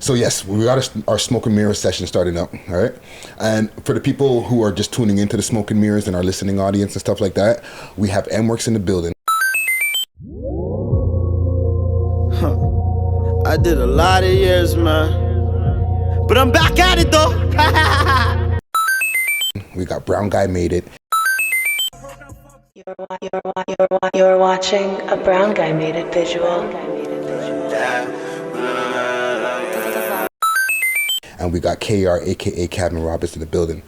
So yes, we got our smoke and mirror session starting up, all right? And for the people who are just tuning into the smoke and mirrors and our listening audience and stuff like that, we have MWorks in the building. I did a lot of years, man, but I'm back at it though. We got BrownGuyMadeIt. You're watching a Brown Guy Made It visual. And we got KR, aka Kavin Roberts, in the building.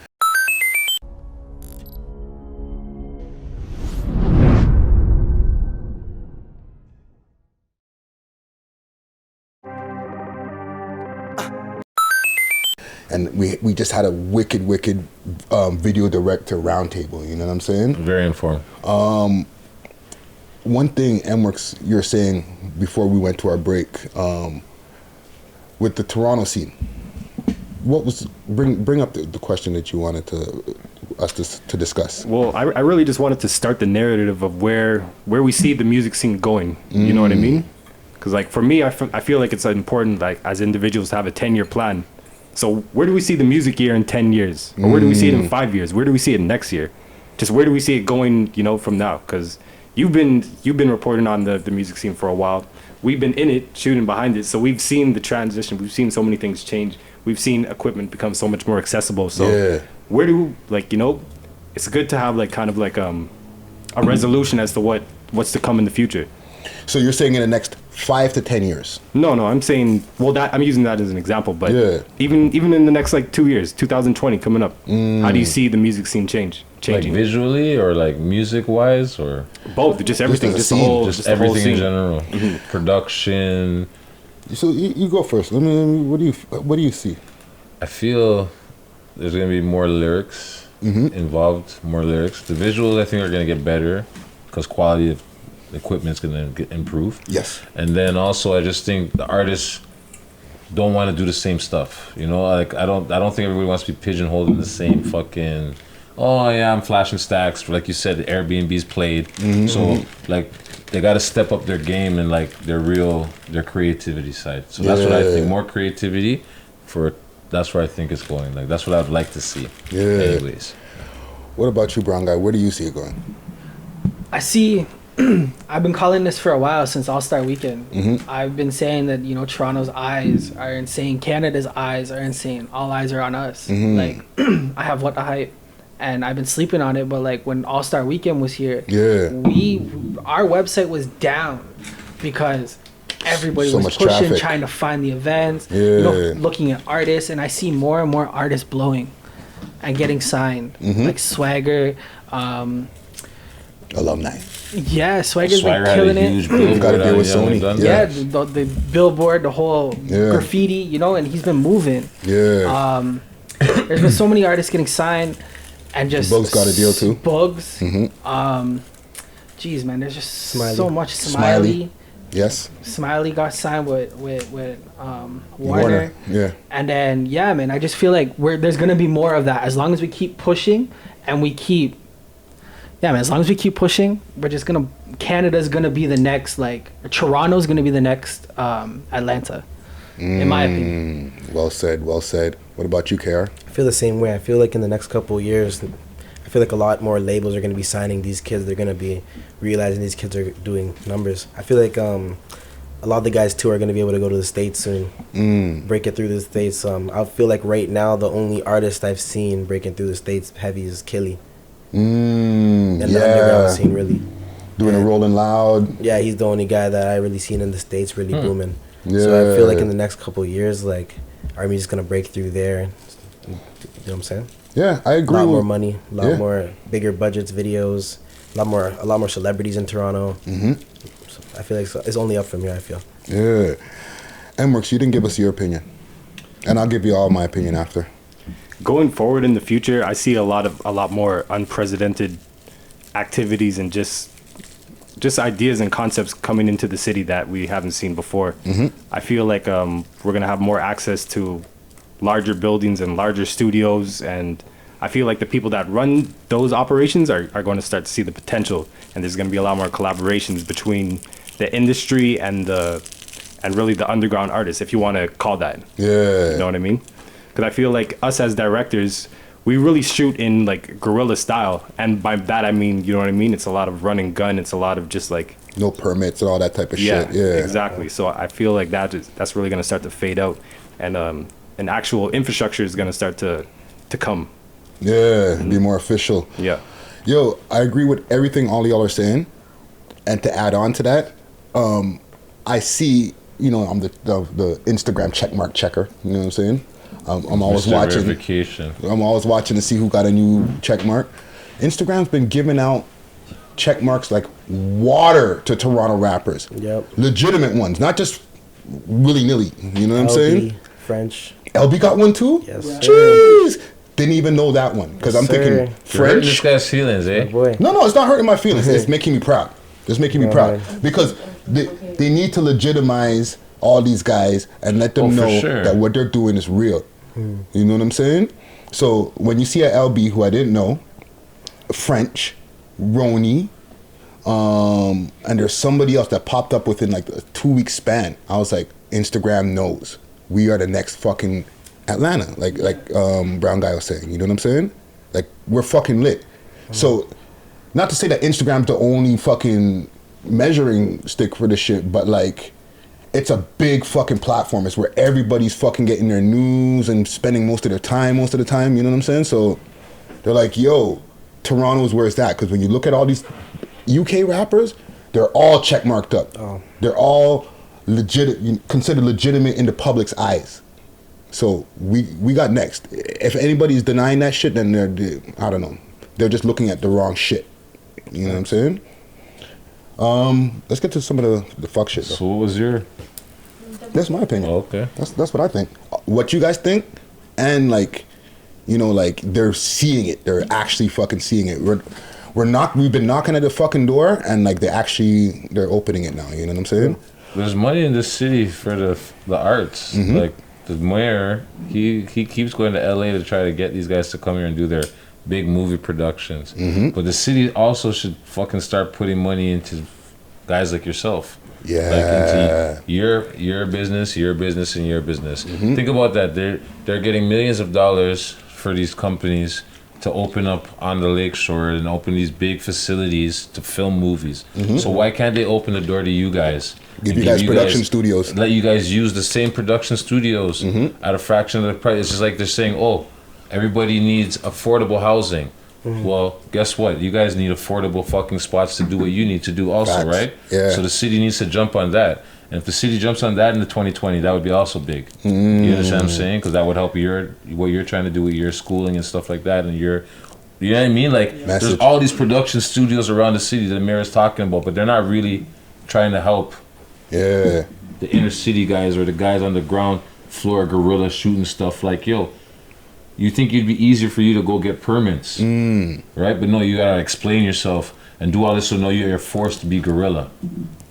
And we just had a wicked video director roundtable, you know what I'm saying? Very informed. One thing, MWorks, you're saying before we went to our break, with the Toronto scene, what was, bring up the question that you wanted us to discuss. Well, I really just wanted to start the narrative of where we see the music scene going. You know what I mean? Because like for me, I feel like it's important, like as individuals, to have a 10-year plan. So where do we see the music year in 10 years? Or where do we see it in 5 years? Where do we see it next year? Just where do we see it going, you know, from now? Because you've been reporting on the music scene for a while. We've been in it, shooting behind it. So we've seen the transition. We've seen so many things change. We've seen equipment become so much more accessible. So where do, like, you know, it's good to have like kind of like a resolution as to what's to come in the future. So you're saying in the next 5 to 10 years? No, I'm saying, well, that I'm using that as an example, but even in the next like 2 years, 2020 coming up, how do you see the music scene changing? Like visually or like music wise or both? Just everything, just the whole, just everything in general. Production. So you go first. Let me. What do you see? I feel there's gonna be more lyrics involved. More lyrics. The visuals I think are gonna get better because quality of the equipment's gonna improve. Yes. And then also I just think the artists don't want to do the same stuff. You know, like I don't think everybody wants to be pigeonholed in the same fucking. Oh yeah, I'm flashing stacks. Like you said, Airbnb's played. So like they got to step up their game and like their creativity side. So that's what I think. More creativity that's where I think it's going. Like that's what I'd like to see. Anyways. What about you, Brown Guy? Where do you see it going? I see. I've been calling this for a while since All-Star Weekend. I've been saying that, you know, Toronto's eyes are insane. Canada's eyes are insane. All eyes are on us. Like I have What the Hype. And I've been sleeping on it, but like when All-Star Weekend was here, our website was down because everybody was pushing, traffic, trying to find the events, you know, looking at artists, and I see more and more artists blowing and getting signed, like Swagger, alumni. Yeah, Swagger's been killing it. Got to deal with Sony. The billboard, the whole graffiti, you know, and he's been moving. There's been so many artists getting signed. And just Bugs got a deal too. Bugs. Geez, man, there's just so much. Smiley. Yes. Smiley got signed with Warner. Yeah. And then man, I just feel like there's gonna be more of that as long as we keep pushing and we keep. Yeah, man. As long as we keep pushing, we're just gonna. Canada's gonna be the next, like Toronto's gonna be the next Atlanta. In my opinion. Well said. What about you, KR? I feel the same way. I feel like in the next couple of years, I feel like a lot more labels are going to be signing these kids. They're going to be realizing these kids are doing numbers. I feel like a lot of the guys, too, are going to be able to go to the States soon, break it through the States. I feel like right now the only artist I've seen breaking through the States heavy is Killy. In the underground scene, really. Doing a Rolling Loud. Yeah, he's the only guy that I really seen in the States really booming. So I feel like in the next couple of years, like, our music's gonna break through there. You know what I'm saying? Yeah, I agree. A lot more money, a lot more bigger budgets, videos, a lot more celebrities in Toronto. So I feel like it's only up from here. I feel. Yeah, MWorks, you didn't give us your opinion, and I'll give you all my opinion after. Going forward in the future, I see a lot more unprecedented activities and just ideas and concepts coming into the city that we haven't seen before. I feel like we're going to have more access to larger buildings and larger studios, and I feel like the people that run those operations are going to start to see the potential, and there's going to be a lot more collaborations between the industry and the and really the underground artists, if you want to call that. Yeah. You know what I mean? Because I feel like us as directors, we really shoot in like guerrilla style, and by that I mean, you know what I mean? It's a lot of run and gun. It's a lot of just like no permits and all that type of shit. Yeah, exactly. So I feel like that's really gonna start to fade out, and an actual infrastructure is gonna start to come. Yeah, be more official. Yeah. Yo, I agree with everything all y'all are saying, and to add on to that, I see, you know, I'm the Instagram checkmark checker. You know what I'm saying? I'm always Mr. watching. Verification. I'm always watching to see who got a new check mark. Instagram's been giving out check marks like water to Toronto rappers. Yep. Legitimate ones, not just willy-nilly. You know what I'm saying? French. LB got one too? Yes. Jeez. Didn't even know that one. Because I'm thinking You're hurting French. this guy's feelings, eh? Boy. No, it's not hurting my feelings. It's making me proud. It's making me proud. Right. Because they need to legitimize all these guys and let them know that what they're doing is real. You know what I'm saying? So when you see a LB who I didn't know, French, Roni, and there's somebody else that popped up within like a 2-week span. I was like, Instagram knows we are the next fucking Atlanta, like Brown Guy was saying. You know what I'm saying? Like, we're fucking lit. So, not to say that Instagram's the only fucking measuring stick for this shit, but like, it's a big fucking platform. It's where everybody's fucking getting their news and spending most of their time most of the time. You know what I'm saying? So they're like, yo, Toronto's where it's at. Because when you look at all these UK rappers, they're all check marked up. Oh. They're all considered legitimate in the public's eyes. So we got next. If anybody's denying that shit, then they're I don't know. They're just looking at the wrong shit. You know what I'm saying? Let's get to some of the fuck shit though. So what was your... That's my opinion. Oh, okay. That's what I think. What you guys think, and like, you know, like they're seeing it. They're actually fucking seeing it. We've been knocking at the fucking door, and like they're opening it now. You know what I'm saying? There's money in this city for the arts. Mm-hmm. Like the mayor, he keeps going to LA to try to get these guys to come here and do their big movie productions. Mm-hmm. But the city also should fucking start putting money into guys like yourself. Yeah. Like into your business, and your business. Mm-hmm. Think about that. They're getting millions of dollars for these companies to open up on the lakeshore and open these big facilities to film movies. Mm-hmm. So why can't they open the door to you guys? Give you guys production studios. Let you guys use the same production studios at a fraction of the price. It's just like they're saying, oh, everybody needs affordable housing. Well, guess what? You guys need affordable fucking spots to do what you need to do also, Facts. right? Yeah. So the city needs to jump on that. And if the city jumps on that in the 2020, that would be also big. You understand what I'm saying? Because that would help what you're trying to do with your schooling and stuff like that. And you know what I mean? Like, there's all these production studios around the city that the mayor is talking about, but they're not really trying to help the inner city guys or the guys on the ground floor guerrilla shooting stuff. Like, yo, you think it'd be easier for you to go get permits, right? But no, you gotta explain yourself and do all this, so no, you're forced to be guerrilla,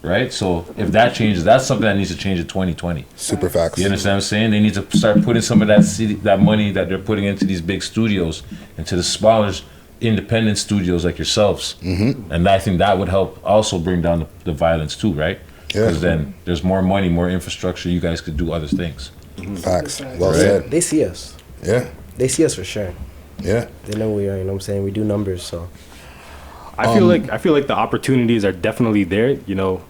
right? So if that changes, that's something that needs to change in 2020. Super facts. You understand what I'm saying? They need to start putting some of that money that they're putting into these big studios, into the smaller independent studios like yourselves. And I think that would help also bring down the violence too, right? Because then there's more money, more infrastructure, you guys could do other things. Facts. Well said. They see us. Yeah. They see us for sure. Yeah. They know we are, you know what I'm saying? We do numbers, so. I feel like the opportunities are definitely there, you know,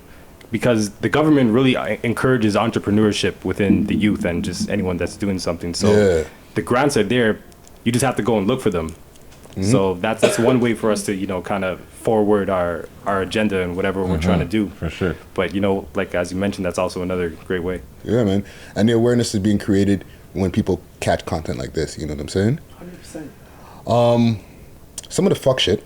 because the government really encourages entrepreneurship within the youth and just anyone that's doing something. So the grants are there. You just have to go and look for them. So that's one way for us to, you know, kind of forward our agenda and whatever we're trying to do. For sure. But, you know, like as you mentioned, that's also another great way. Yeah, man. And the awareness is being created when people catch content like this. You know what I'm saying? 100%. Some of the fuck shit